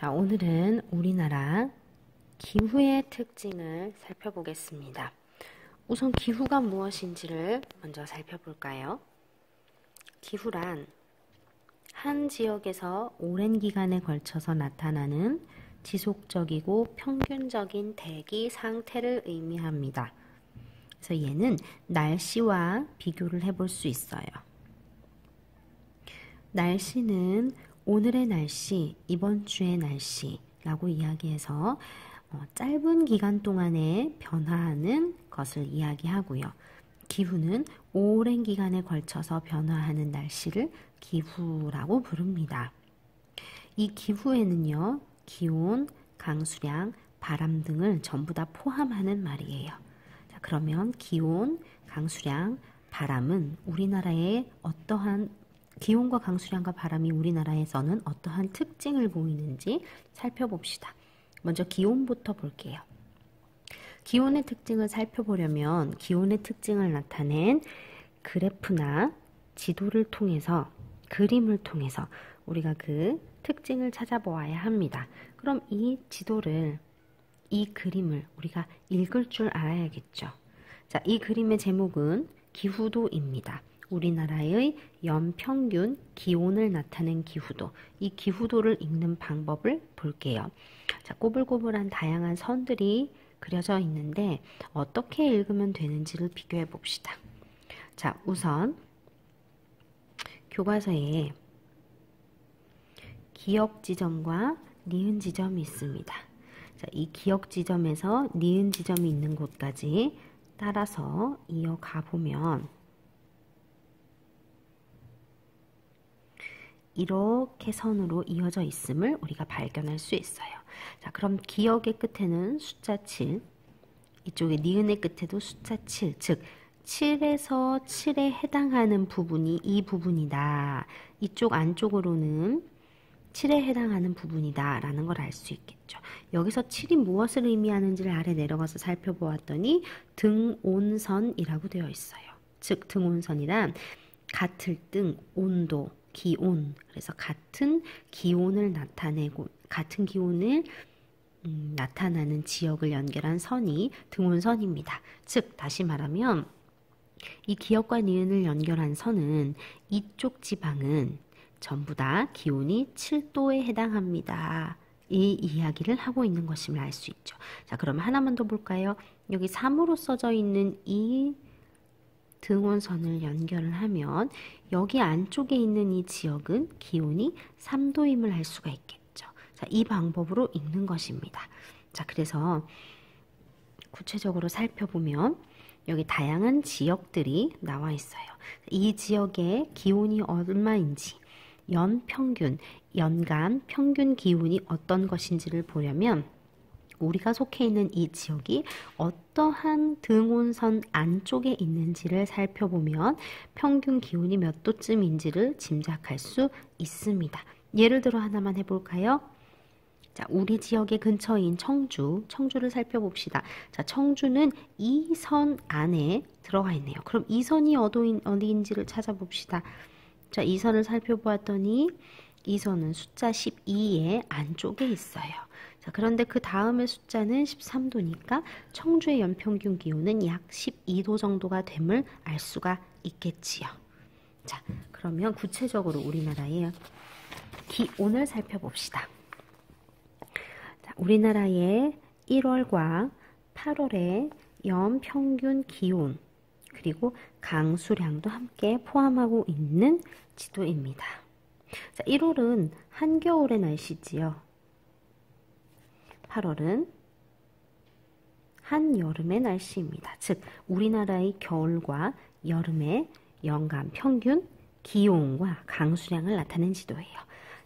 자, 오늘은 우리나라 기후의 특징을 살펴보겠습니다. 우선 기후가 무엇인지를 먼저 살펴볼까요? 기후란 한 지역에서 오랜 기간에 걸쳐서 나타나는 지속적이고 평균적인 대기 상태를 의미합니다. 그래서 얘는 날씨와 비교를 해볼 수 있어요. 날씨는 오늘의 날씨, 이번 주의 날씨라고 이야기해서 짧은 기간 동안에 변화하는 것을 이야기하고요. 기후는 오랜 기간에 걸쳐서 변화하는 날씨를 기후라고 부릅니다. 이 기후에는요, 기온, 강수량, 바람 등을 전부 다 포함하는 말이에요. 자, 그러면 기온, 강수량, 바람은 우리나라의 기온과 강수량과 바람이 우리나라에서는 어떠한 특징을 보이는지 살펴봅시다. 먼저 기온부터 볼게요. 기온의 특징을 살펴보려면 기온의 특징을 나타낸 그래프나 지도를 통해서, 그림을 통해서 우리가 그 특징을 찾아보아야 합니다. 그럼 이 지도를, 이 그림을 우리가 읽을 줄 알아야겠죠. 자, 이 그림의 제목은 기후도입니다. 우리나라의 연평균 기온을 나타낸 기후도, 이 기후도를 읽는 방법을 볼게요. 자, 꼬불꼬불한 다양한 선들이 그려져 있는데 어떻게 읽으면 되는지를 비교해 봅시다. 자, 우선 교과서에 기역 지점과 니은 지점이 있습니다. 자, 이 기역 지점에서 니은 지점이 있는 곳까지 따라서 이어가 보면 이렇게 선으로 이어져 있음을 우리가 발견할 수 있어요. 자, 그럼 기역의 끝에는 숫자 7, 이쪽에 니은의 끝에도 숫자 7, 즉 7에서 7에 해당하는 부분이 이 부분이다. 이쪽 안쪽으로는 7에 해당하는 부분이다 라는 걸 알 수 있겠죠. 여기서 7이 무엇을 의미하는지를 아래 내려가서 살펴보았더니 등온선이라고 되어 있어요. 즉 등온선이란 같을 등, 온도, 기온, 그래서 같은 기온을 나타내고 같은 기온을 나타나는 지역을 연결한 선이 등온선입니다. 즉 다시 말하면 이 기역과 니은을 연결한 선은 이쪽 지방은 전부 다 기온이 7도에 해당합니다. 이 이야기를 하고 있는 것임을 알 수 있죠. 자, 그러면 하나만 더 볼까요? 여기 3으로 써져 있는 이 등온선을 연결을 하면 여기 안쪽에 있는 이 지역은 기온이 3도임을 알 수가 있겠죠. 자, 이 방법으로 읽는 것입니다. 자, 그래서 구체적으로 살펴보면 여기 다양한 지역들이 나와 있어요. 이 지역의 기온이 얼마인지, 연평균, 연간 평균 기온이 어떤 것인지를 보려면 우리가 속해 있는 이 지역이 어떠한 등온선 안쪽에 있는지를 살펴보면 평균 기온이 몇 도쯤인지를 짐작할 수 있습니다. 예를 들어 하나만 해볼까요? 자, 우리 지역의 근처인 청주를 살펴봅시다. 자, 청주는 이 선 안에 들어가 있네요. 그럼 이 선이 어디인지를 찾아봅시다. 자, 이 선을 살펴보았더니 이 선은 숫자 12의 안쪽에 있어요. 자, 그런데 그 다음의 숫자는 13도니까 청주의 연평균 기온은 약 12도 정도가 됨을 알 수가 있겠지요. 자, 그러면 구체적으로 우리나라의 기온을 살펴봅시다. 자, 우리나라의 1월과 8월의 연평균 기온 그리고 강수량도 함께 포함하고 있는 지도입니다. 자, 1월은 한겨울의 날씨지요. 8월은 한여름의 날씨입니다. 즉 우리나라의 겨울과 여름의 연간 평균 기온과 강수량을 나타낸 지도예요.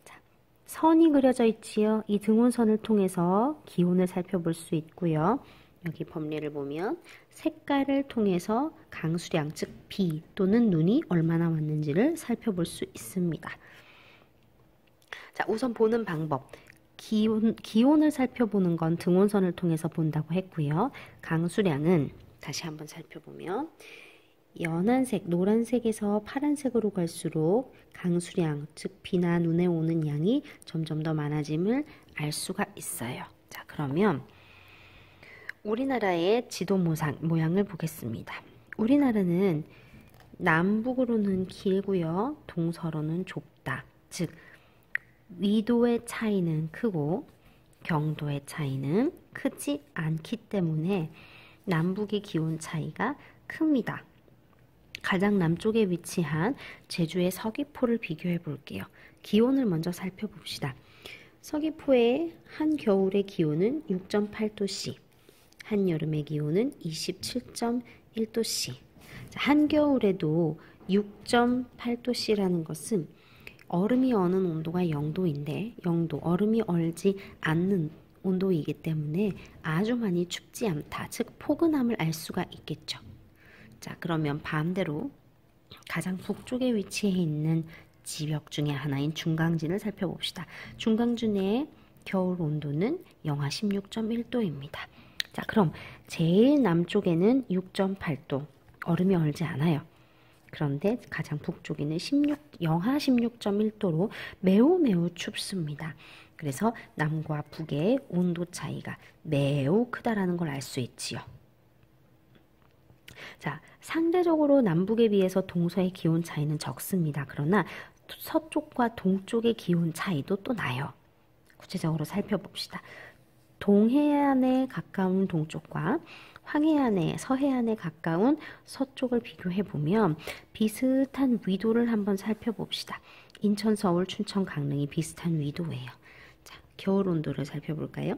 자, 선이 그려져 있지요. 이 등온선을 통해서 기온을 살펴볼 수 있고요. 여기 범례를 보면 색깔을 통해서 강수량, 즉 비 또는 눈이 얼마나 왔는지를 살펴볼 수 있습니다. 자, 우선 보는 방법. 기온을 살펴보는 건 등온선을 통해서 본다고 했고요. 강수량은 다시 한번 살펴보면 연한색, 노란색에서 파란색으로 갈수록 강수량, 즉 비나 눈에 오는 양이 점점 더 많아짐을 알 수가 있어요. 자, 그러면 우리나라의 지도 모양을 보겠습니다. 우리나라는 남북으로는 길고요. 동서로는 좁다. 즉 위도의 차이는 크고 경도의 차이는 크지 않기 때문에 남북의 기온 차이가 큽니다. 가장 남쪽에 위치한 제주의 서귀포를 비교해 볼게요. 기온을 먼저 살펴봅시다. 서귀포의 한겨울의 기온은 6.8도씨, 한여름의 기온은 27.1도씨. 한겨울에도 6.8도씨라는 것은 얼음이 어는 온도가 0도인데 0도, 얼음이 얼지 않는 온도이기 때문에 아주 많이 춥지 않다. 즉 포근함을 알 수가 있겠죠. 자, 그러면 반대로 가장 북쪽에 위치해 있는 지역 중에 하나인 중강진을 살펴봅시다. 중강진의 겨울 온도는 영하 16.1도입니다. 자, 그럼 제일 남쪽에는 6.8도, 얼음이 얼지 않아요. 그런데 가장 북쪽에는 영하 16.1도로 매우 춥습니다. 그래서 남과 북의 온도 차이가 매우 크다라는 걸 알 수 있지요. 자, 상대적으로 남북에 비해서 동서의 기온 차이는 적습니다. 그러나 서쪽과 동쪽의 기온 차이도 또 나요. 구체적으로 살펴봅시다. 동해안에 가까운 동쪽과 황해안에, 서해안에 가까운 서쪽을 비교해 보면 비슷한 위도를 한번 살펴봅시다. 인천, 서울, 춘천, 강릉이 비슷한 위도예요. 자, 겨울 온도를 살펴볼까요?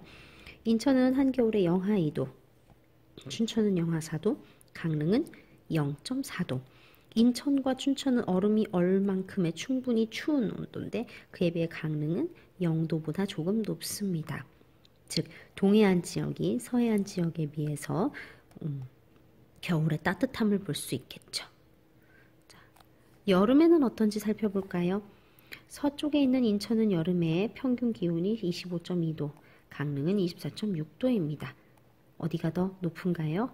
인천은 한겨울에 영하 2도, 춘천은 영하 4도, 강릉은 0.4도. 인천과 춘천은 얼음이 얼 만큼의 충분히 추운 온도인데 그에 비해 강릉은 0도보다 조금 높습니다. 즉 동해안 지역이 서해안 지역에 비해서 겨울의 따뜻함을 볼 수 있겠죠. 자, 여름에는 어떤지 살펴볼까요? 서쪽에 있는 인천은 여름에 평균 기온이 25.2도, 강릉은 24.6도입니다. 어디가 더 높은가요?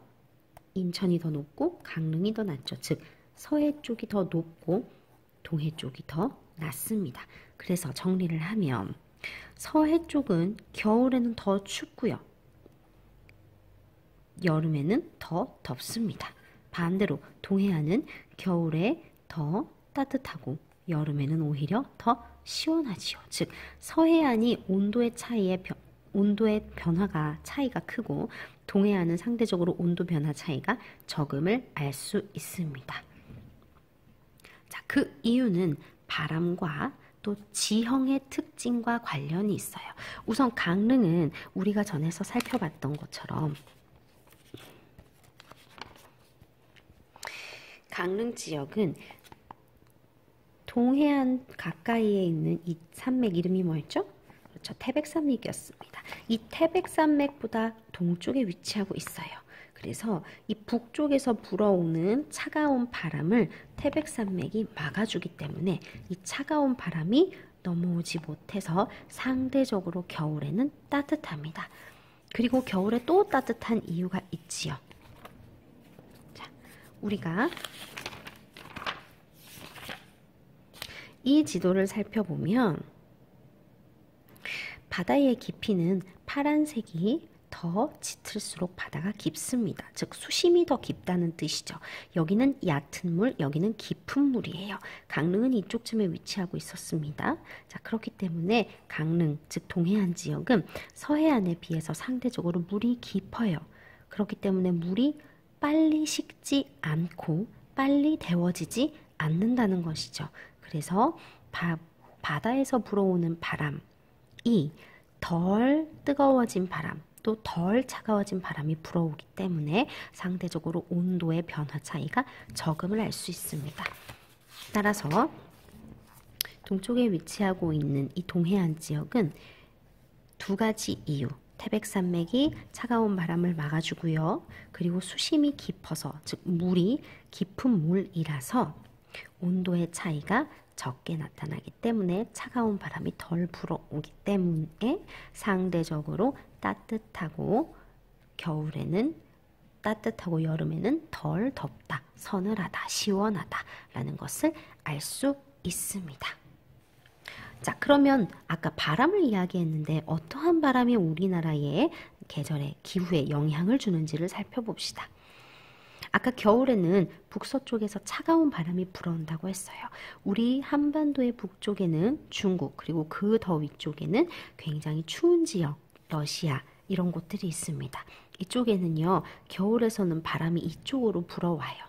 인천이 더 높고 강릉이 더 낮죠. 즉 서해 쪽이 더 높고 동해 쪽이 더 낮습니다. 그래서 정리를 하면 서해 쪽은 겨울에는 더 춥고요. 여름에는 더 덥습니다. 반대로 동해안은 겨울에 더 따뜻하고 여름에는 오히려 더 시원하지요. 즉 서해안이 온도의 변화가 차이가 크고 동해안은 상대적으로 온도 변화 차이가 적음을 알 수 있습니다. 자, 그 이유는 바람과 또 지형의 특징과 관련이 있어요. 우선 강릉은 우리가 전에서 살펴봤던 것처럼 강릉 지역은 동해안 가까이에 있는 이 산맥 이름이 뭐였죠? 그렇죠. 태백산맥이었습니다. 이 태백산맥보다 동쪽에 위치하고 있어요. 그래서 이 북쪽에서 불어오는 차가운 바람을 태백산맥이 막아주기 때문에 이 차가운 바람이 넘어오지 못해서 상대적으로 겨울에는 따뜻합니다. 그리고 겨울에 또 따뜻한 이유가 있지요. 자, 우리가 이 지도를 살펴보면 바다의 깊이는 파란색이 더 짙을수록 바다가 깊습니다. 즉 수심이 더 깊다는 뜻이죠. 여기는 얕은 물, 여기는 깊은 물이에요. 강릉은 이쪽쯤에 위치하고 있었습니다. 자, 그렇기 때문에 강릉, 즉 동해안 지역은 서해안에 비해서 상대적으로 물이 깊어요. 그렇기 때문에 물이 빨리 식지 않고 빨리 데워지지 않는다는 것이죠. 그래서 바다에서 불어오는 바람이 덜 뜨거워진 바람, 또 덜 차가워진 바람이 불어오기 때문에 상대적으로 온도의 변화 차이가 적음을 알 수 있습니다. 따라서 동쪽에 위치하고 있는 이 동해안 지역은 두 가지 이유, 태백산맥이 차가운 바람을 막아주고요. 그리고 수심이 깊어서, 즉 물이 깊은 물이라서 온도의 차이가 적게 나타나기 때문에 차가운 바람이 덜 불어오기 때문에 상대적으로 따뜻하고 겨울에는 따뜻하고 여름에는 덜 덥다, 서늘하다, 시원하다 라는 것을 알 수 있습니다. 자, 그러면 아까 바람을 이야기했는데 어떠한 바람이 우리나라의 계절의 기후에 영향을 주는지를 살펴봅시다. 아까 겨울에는 북서쪽에서 차가운 바람이 불어온다고 했어요. 우리 한반도의 북쪽에는 중국, 그리고 그 더 위쪽에는 굉장히 추운 지역, 러시아 이런 곳들이 있습니다. 이쪽에는요, 겨울에서는 바람이 이쪽으로 불어와요.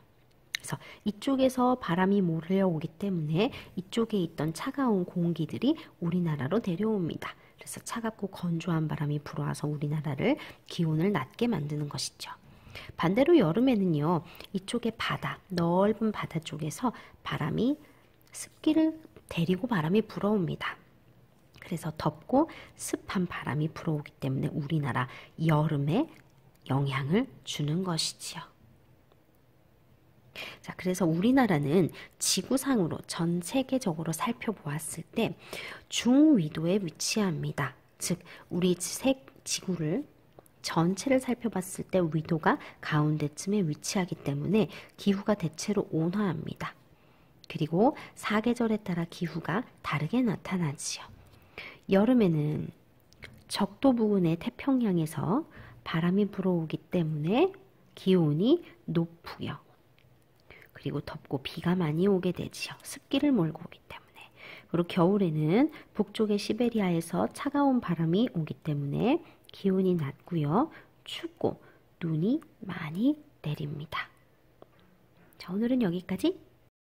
그래서 이쪽에서 바람이 몰려오기 때문에 이쪽에 있던 차가운 공기들이 우리나라로 내려옵니다. 그래서 차갑고 건조한 바람이 불어와서 우리나라를 기온을 낮게 만드는 것이죠. 반대로 여름에는요, 이쪽에 바다, 넓은 바다 쪽에서 바람이 습기를 데리고 바람이 불어옵니다. 그래서 덥고 습한 바람이 불어오기 때문에 우리나라 여름에 영향을 주는 것이지요. 자, 그래서 우리나라는 지구상으로 전 세계적으로 살펴보았을 때 중위도에 위치합니다. 즉, 우리 지구를 전체를 살펴봤을 때 위도가 가운데쯤에 위치하기 때문에 기후가 대체로 온화합니다. 그리고 사계절에 따라 기후가 다르게 나타나지요. 여름에는 적도 부근의 태평양에서 바람이 불어오기 때문에 기온이 높고요. 그리고 덥고 비가 많이 오게 되지요. 습기를 몰고 오기 때문에. 그리고 겨울에는 북쪽의 시베리아에서 차가운 바람이 오기 때문에 기온이 낮고요. 춥고 눈이 많이 내립니다. 자, 오늘은 여기까지